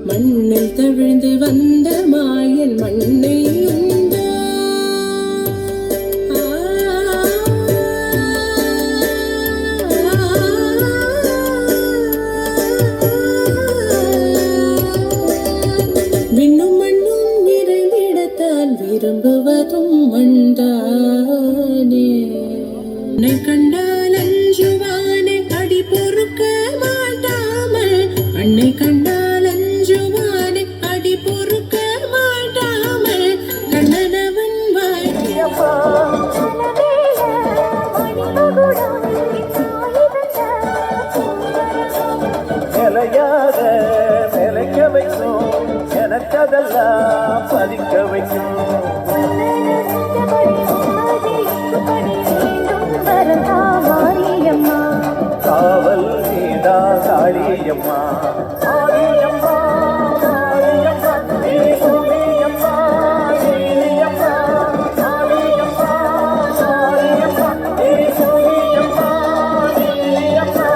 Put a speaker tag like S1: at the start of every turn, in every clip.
S1: மண்ணில் தவிழ்ந்து வந்த மாயன் மண்ணை விண்ணும் மண்ணும் நிறைந்திடத்தான் விரும்புவதும் மண்டானே. உன்னை கண்டால் அஞ்சுவானே அடி பொறுக்க மாட்டாமல், அன்னை கண்டால் அஞ்சுவானே அடி பொறுக்க மாட்டாமல், கண்ணனவன் வாழ்க்கையப்பா
S2: நிலையாக நிலைக்க வைக்கும், எனக்கதெல்லாம் பதிக்க வைக்கும். காவல் நீடா காளியம்மா, காளியம்மா காளியம்மா நீ சூரியம்மா, நீலியம்மா காளியம்மா, காளியம்மா நீ சூரியம்மா, நீலியம்மா.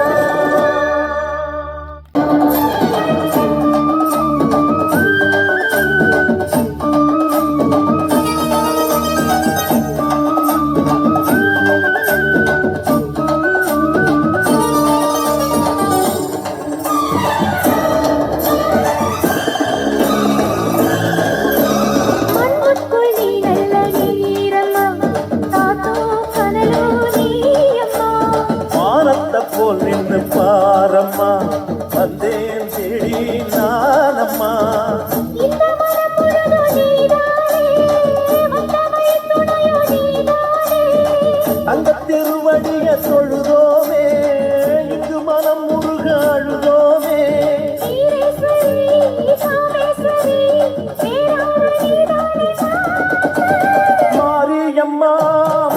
S2: போல் நின்று பாரம்மா, வந்தேன் செடி நானம்மா. அந்த திருவடிய தொழுதோமே, இங்கு மனம் முருக அழுதோமே. மாரியம்மா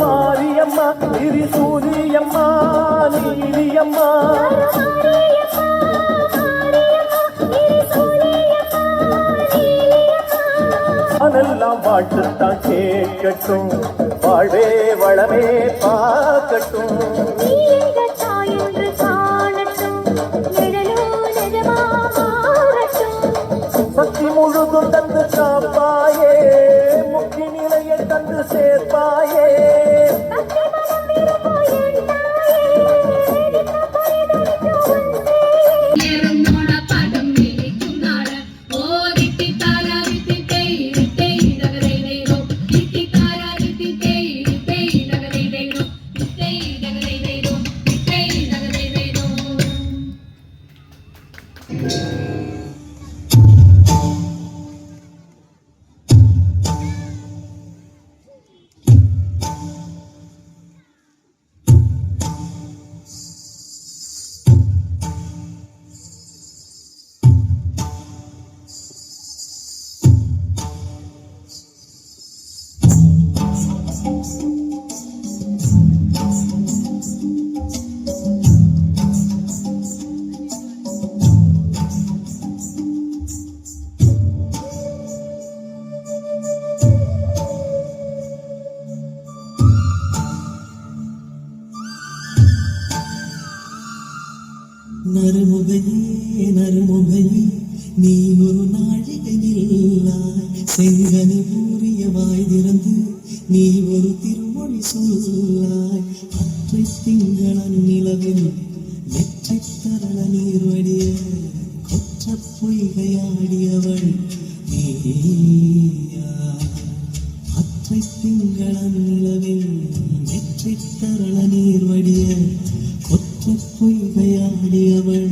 S2: மாரியம்மா திரிசூலியம்மா, நீலியம்மா அதெல்லாம் பாட்டுத்தான் கேட்கட்டும், வாழ்வே வளமே பார்க்கட்டும். சக்தி முழுதும் தந்து காப்பாயே, முக்கிய நிலையை தந்து சேர்ப்பாயே.
S3: நறுமுகையே நறுமுகையே நீ ஒரு நாழிகையில்லாய், செங்கனி ஊறிய வாய் திறந்து நீ ஒரு திருமொழி சொல்லாய். அற்றை திங்களன் நிலவில் நெற்றித் தரள நீர் வடிய கொச்சப் பொய்கையாடியவள் நீயா அற்றை திங்களன் நிலவில் நெற்றித் தரள நீர் வடிய கொச்சப் பொய்கையாடியவள்